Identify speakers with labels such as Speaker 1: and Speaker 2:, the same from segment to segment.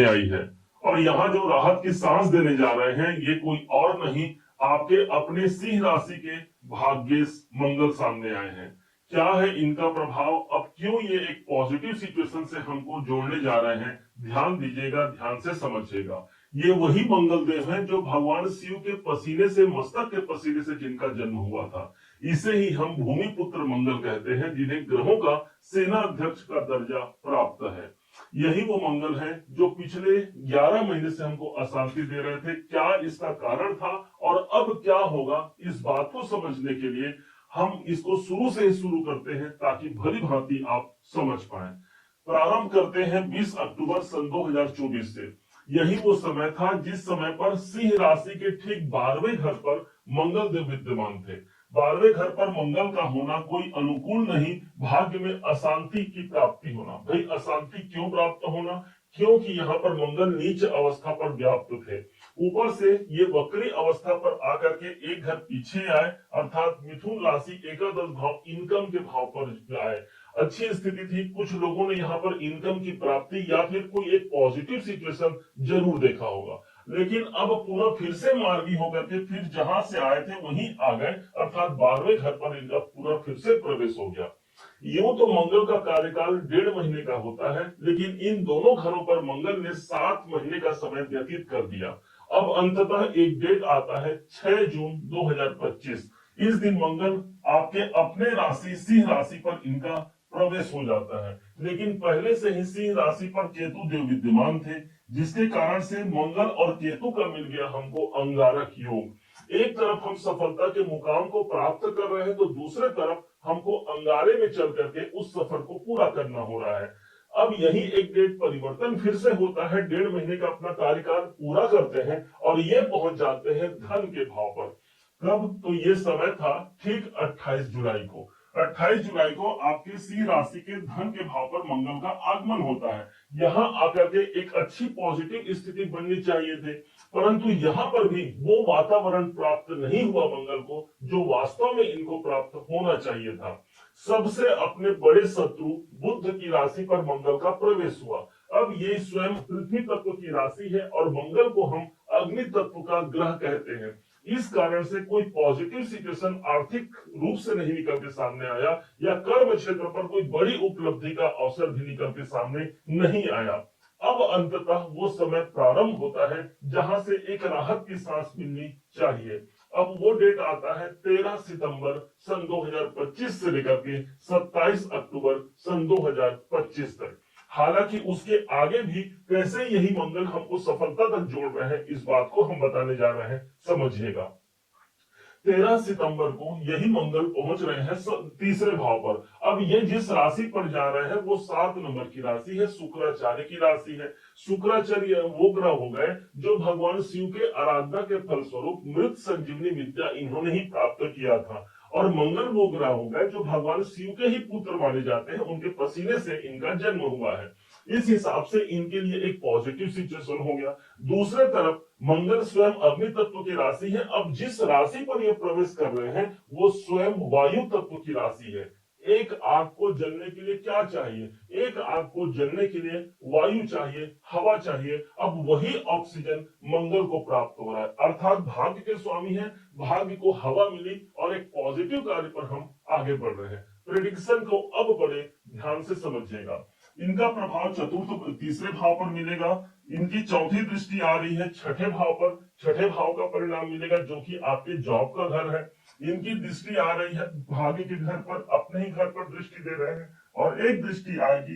Speaker 1: आई है। और यहाँ जो राहत की सांस देने जा रहे हैं ये कोई और नहीं, आपके अपने सिंह राशि के भाग्येश मंगल सामने आए हैं। क्या है इनका प्रभाव, अब क्यों ये एक पॉजिटिव सिचुएशन से हमको जोड़ने जा रहे हैं, ध्यान दीजिएगा, ध्यान से समझिएगा। ये वही मंगल देव है जो भगवान शिव के पसीने से, मस्तक के पसीने से जिनका जन्म हुआ था। इसे ही हम भूमि पुत्र मंगल कहते हैं, जिन्हें ग्रहों का सेना अध्यक्ष का दर्जा प्राप्त है। यही वो मंगल है जो पिछले 11 महीने से हमको अशांति दे रहे थे। क्या इसका कारण था और अब क्या होगा, इस बात को समझने के लिए हम इसको शुरू से ही शुरू करते हैं ताकि भली भांति आप समझ पाए। प्रारंभ करते हैं 20 अक्टूबर सन 2024 से। यही वो समय था जिस समय पर सिंह राशि के ठीक 12वें घर पर मंगल देव विद्यमान थे। 12वें घर पर मंगल का होना कोई अनुकूल नहीं, भाग्य में अशांति की प्राप्ति होना। भाई अशांति क्यों प्राप्त होना, क्योंकि यहाँ पर मंगल नीच अवस्था पर व्याप्त थे। ऊपर से ये वक्री अवस्था पर आकर के एक घर पीछे आए, अर्थात मिथुन राशि एकादश भाव इनकम के भाव पर आए। अच्छी स्थिति थी, कुछ लोगों ने यहाँ पर इनकम की प्राप्ति या फिर कोई एक पॉजिटिव सिचुएशन जरूर देखा होगा। लेकिन अब पूरा फिर से मार्गी होकर के फिर जहां से आए थे वहीं आ गए, अर्थात 12वें घर पर इनका पूरा फिर से प्रवेश हो गया। यूं तो मंगल का कार्यकाल 1.5 महीने का होता है, लेकिन इन दोनों घरों पर मंगल ने 7 महीने का समय व्यतीत कर दिया। अब अंततः एक डेट आता है 6 जून 2025। इस दिन मंगल आपके अपने राशि सिंह राशि पर इनका प्रवेश हो जाता है। लेकिन पहले से ही सिंह राशि पर केतु देव विद्यमान थे, जिसके कारण से मंगल और केतु का मिल गया हमको अंगारक योग। एक तरफ हम सफलता के मुकाम को प्राप्त कर रहे हैं तो दूसरे तरफ हमको अंगारे में चल करके उस सफर को पूरा करना हो रहा है। अब यही एक डेट परिवर्तन फिर से होता है, 1.5 महीने का अपना कार्यकाल पूरा करते हैं और ये पहुंच जाते हैं धन के भाव पर। कब, तो ये समय था ठीक 28 जुलाई को। 28 जुलाई को आपके सिंह राशि के धन के भाव पर मंगल का आगमन होता है। यहाँ आकर के एक अच्छी पॉजिटिव स्थिति बननी चाहिए थे, परंतु यहाँ पर भी वो वातावरण प्राप्त नहीं हुआ मंगल को जो वास्तव में इनको प्राप्त होना चाहिए था। सबसे अपने बड़े शत्रु बुध की राशि पर मंगल का प्रवेश हुआ। अब ये स्वयं पृथ्वी तत्व की राशि है और मंगल को हम अग्नि तत्व का ग्रह कहते हैं। इस कारण से कोई पॉजिटिव सिचुएशन आर्थिक रूप से नहीं निकल के सामने आया या कर्म क्षेत्र पर कोई बड़ी उपलब्धि का अवसर भी निकल के सामने नहीं आया। अब अंततः वो समय प्रारंभ होता है जहां से एक राहत की सांस मिलनी चाहिए। अब वो डेट आता है 13 सितंबर सन 2025 से लेकर के 27 अक्टूबर सन 2025 तक। हालांकि उसके आगे भी कैसे यही मंगल हमको सफलता तक जोड़ रहे हैं, इस बात को हम बताने जा रहे हैं, समझिएगा। 13 सितंबर को यही मंगल पहुंच रहे हैं तीसरे भाव पर। अब ये जिस राशि पर जा रहे हैं वो 7 नंबर की राशि है, शुक्राचार्य की राशि है। शुक्राचार्य वो ग्रह हो गए जो भगवान शिव के आराधना के फलस्वरूप मृत संजीवनी विद्या इन्होंने ही प्राप्त किया था। और मंगल वो ग्रह हो गए जो भगवान शिव के ही पुत्र माने जाते हैं, उनके पसीने से इनका जन्म हुआ है। इस हिसाब से इनके लिए एक पॉजिटिव सिचुएशन हो गया। दूसरे तरफ मंगल स्वयं अग्नि तत्व की राशि है। अब जिस राशि पर ये प्रवेश कर रहे हैं वो स्वयं वायु तत्व की राशि है। एक आग को जलने के लिए क्या चाहिए, एक आग को जलने के लिए वायु चाहिए, हवा चाहिए। अब वही ऑक्सीजन मंगल को प्राप्त हो रहा है, अर्थात भाग्य के स्वामी है, भाग्य को हवा मिली और एक पॉजिटिव कार्य पर हम आगे बढ़ रहे हैं। प्रेडिक्शन को अब बड़े ध्यान से समझिएगा। इनका प्रभाव चतुर्थ तीसरे भाव पर मिलेगा। इनकी चौथी दृष्टि आ रही है छठे भाव पर। छठे भाव का परिणाम मिलेगा जो कि आपके जॉब का घर है। इनकी दृष्टि आ रही है भाग्य के घर पर, अपने ही घर पर दृष्टि दे रहे हैं। और एक दृष्टि आएगी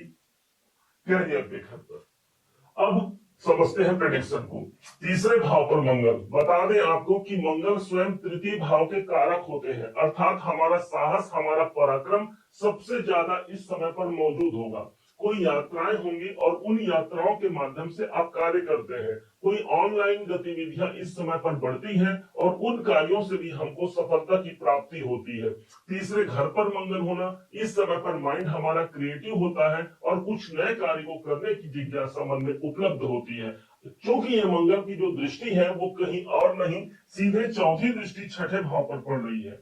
Speaker 1: कैरियर के घर पर। अब समझते हैं प्रेडिक्शन को। तीसरे भाव पर मंगल, बता दें आपको कि मंगल स्वयं तृतीय भाव के कारक होते हैं, अर्थात हमारा साहस, हमारा पराक्रम सबसे ज्यादा इस समय पर मौजूद होगा। कोई यात्राएं होंगी और उन यात्राओं के माध्यम से आप कार्य करते हैं। कोई ऑनलाइन गतिविधियां इस समय पर बढ़ती हैं और उन कार्यों से भी हमको सफलता की प्राप्ति होती है। तीसरे घर पर मंगल होना, इस समय पर माइंड हमारा क्रिएटिव होता है और कुछ नए कार्य को करने की जिज्ञासा मन में उपलब्ध होती है। क्योंकि ये मंगल की जो दृष्टि है वो कहीं और नहीं, सीधे चौथी दृष्टि छठे भाव पर पड़ रही है।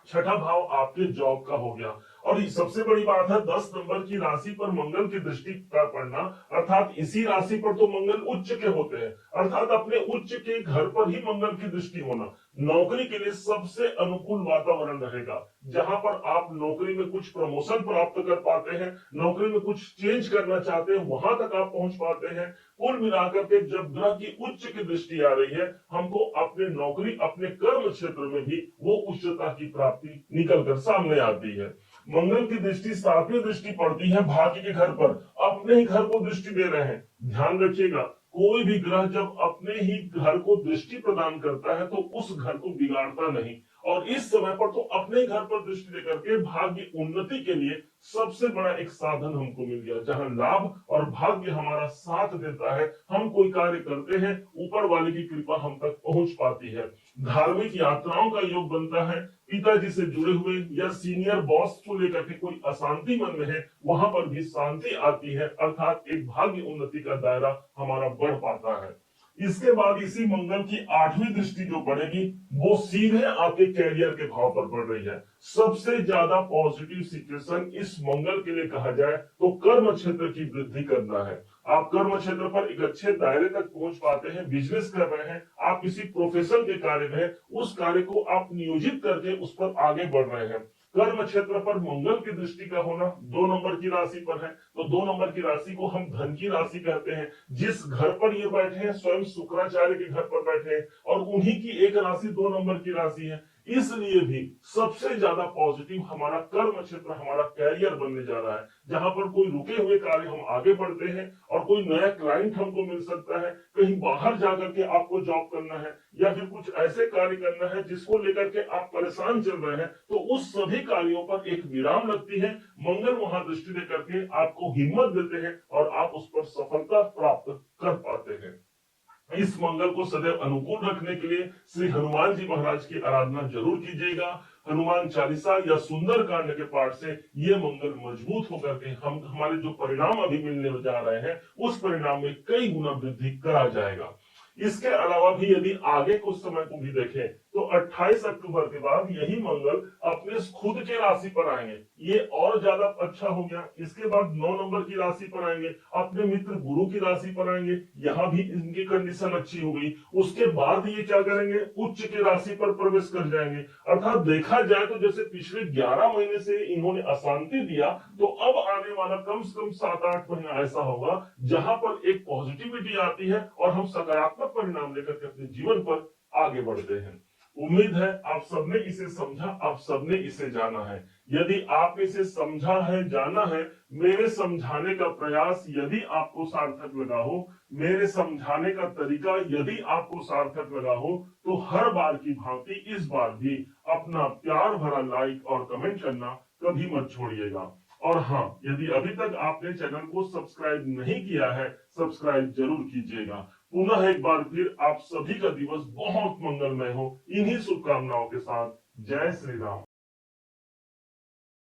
Speaker 1: छठा भाव आपके जॉब का हो गया और सबसे बड़ी बात है 10 नंबर की राशि पर मंगल की दृष्टि का पड़ना, अर्थात इसी राशि पर तो मंगल उच्च के होते हैं, अर्थात अपने उच्च के घर पर ही मंगल की दृष्टि होना नौकरी के लिए सबसे अनुकूल वातावरण रहेगा, जहां पर आप नौकरी में कुछ प्रमोशन प्राप्त कर पाते हैं, नौकरी में कुछ चेंज करना चाहते हैं, वहां तक आप पहुंच पाते हैं। कुल मिलाकर के जब ग्रह की उच्च की दृष्टि आ रही है, हमको अपने नौकरी अपने कर्म क्षेत्र में भी वो उच्चता की प्राप्ति निकल कर सामने आती है। मंगल की दृष्टि 7वीं दृष्टि पड़ती है भाग्य के घर पर, अपने ही घर को दृष्टि दे रहे हैं। ध्यान रखिएगा, कोई भी ग्रह जब अपने ही घर को दृष्टि प्रदान करता है तो उस घर को बिगाड़ता नहीं, और इस समय पर तो अपने ही घर पर दृष्टि देकर के भाग्य उन्नति के लिए सबसे बड़ा एक साधन हमको मिल गया, जहां लाभ और भाग्य हमारा साथ देता है, हम कोई कार्य करते हैं, ऊपर वाले की कृपा हम तक पहुंच पाती है। धार्मिक यात्राओं का योग बनता है, पिताजी से जुड़े हुए या सीनियर बॉस को लेकर के कोई अशांति मन में है, वहां पर भी शांति आती है, अर्थात एक भाग्य उन्नति का दायरा हमारा बढ़ पाता है। इसके बाद इसी मंगल की 8वीं दृष्टि जो पड़ेगी वो सीधे आपके कैरियर के भाव पर पड़ रही है। सबसे ज्यादा पॉजिटिव सिचुएशन इस मंगल के लिए कहा जाए तो कर्म क्षेत्र की वृद्धि करना है। आप कर्म क्षेत्र पर एक अच्छे दायरे तक पहुंच पाते हैं, बिजनेस कर रहे हैं, आप किसी प्रोफेशन के कार्य में हैं, उस कार्य को आप नियोजित करके उस पर आगे बढ़ रहे हैं। कर्म क्षेत्र पर मंगल की दृष्टि का होना 2 नंबर की राशि पर है, तो 2 नंबर की राशि को हम धन की राशि कहते हैं। जिस घर पर ये बैठे हैं स्वयं शुक्राचार्य के घर पर बैठे हैं, और उन्हीं की एक राशि 2 नंबर की राशि है, इसलिए भी सबसे ज्यादा पॉजिटिव हमारा कर्म क्षेत्र, हमारा कैरियर बनने जा रहा है, जहां पर कोई रुके हुए कार्य हम आगे बढ़ते हैं और कोई नया क्लाइंट हमको मिल सकता है, कहीं बाहर जाकर के आपको जॉब करना है या फिर कुछ ऐसे कार्य करना है जिसको लेकर के आप परेशान चल रहे हैं, तो उस सभी कार्यों पर एक विराम लगती है। मंगल वहां दृष्टि देकर के आपको हिम्मत देते हैं और आप उस पर सफलता प्राप्त कर पाते हैं। इस मंगल को सदैव अनुकूल रखने के लिए श्री हनुमान जी महाराज की आराधना जरूर कीजिएगा। हनुमान चालीसा या सुंदर कांड के पाठ से ये मंगल मजबूत होकर के हम हमारे जो परिणाम अभी मिलने जा रहे हैं उस परिणाम में कई गुना वृद्धि करा जाएगा। इसके अलावा भी यदि आगे कुछ समय को भी देखें तो 28 अक्टूबर के बाद यही मंगल अपने खुद के राशि पर आएंगे, ये और ज्यादा अच्छा हो गया। इसके बाद 9 नंबर की राशि पर आएंगे, अपने मित्र गुरु की राशि पर आएंगे, यहाँ भी इनकी कंडीशन अच्छी हो गई। उसके बाद ये क्या करेंगे, उच्च के राशि पर प्रवेश कर जाएंगे। अर्थात देखा जाए तो जैसे पिछले 11 महीने से इन्होंने अशांति दिया, तो अब आने वाला कम से कम 7-8 महीना ऐसा होगा जहां पर एक पॉजिटिविटी आती है और हम सकारात्मक परिणाम लेकर के अपने जीवन पर आगे बढ़ते हैं। उम्मीद है आप सबने इसे समझा, आप सबने इसे जाना है। यदि आप इसे समझा है, जाना है, मेरे समझाने का प्रयास यदि आपको सार्थक लगा हो, मेरे समझाने का तरीका यदि आपको सार्थक लगा हो, तो हर बार की भांति इस बार भी अपना प्यार भरा लाइक और कमेंट करना कभी मत छोड़िएगा। और हाँ, यदि अभी तक आपने चैनल को सब्सक्राइब नहीं किया है, सब्सक्राइब जरूर कीजिएगा। पुनः एक बार फिर आप सभी का दिवस बहुत मंगलमय हो, इन्हीं शुभकामनाओं के साथ जय श्री राम।